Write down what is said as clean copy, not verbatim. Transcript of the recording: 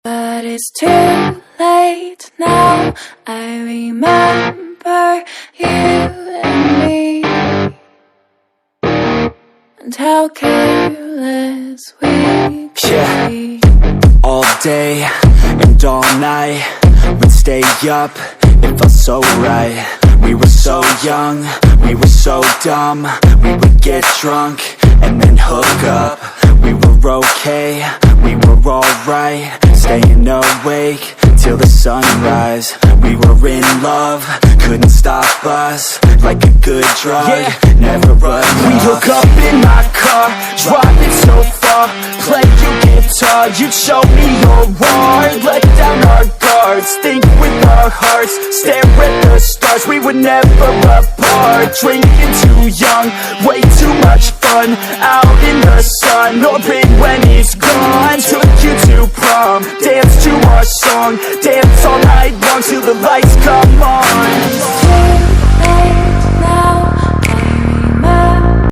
But it's too late now. I remember you and me, and how careless we could be. All day and all night, we'd stay up, it felt so right. We were so young, we were so dumb. We would get drunk and then hook up. We were okay, we were alright, staying awake till the sunrise. We were in love, couldn't stop us, like a good drug, never enough. We hook up in my car, driving so far, play your guitar, you'd show me your art, let down our guards, think with our hearts, stare at the stars. We were never apart, drinking too young, way too much fun, out in the sun, orbit when he's gone. Took you to prom, dance to our song, dance all night long till the lights come on.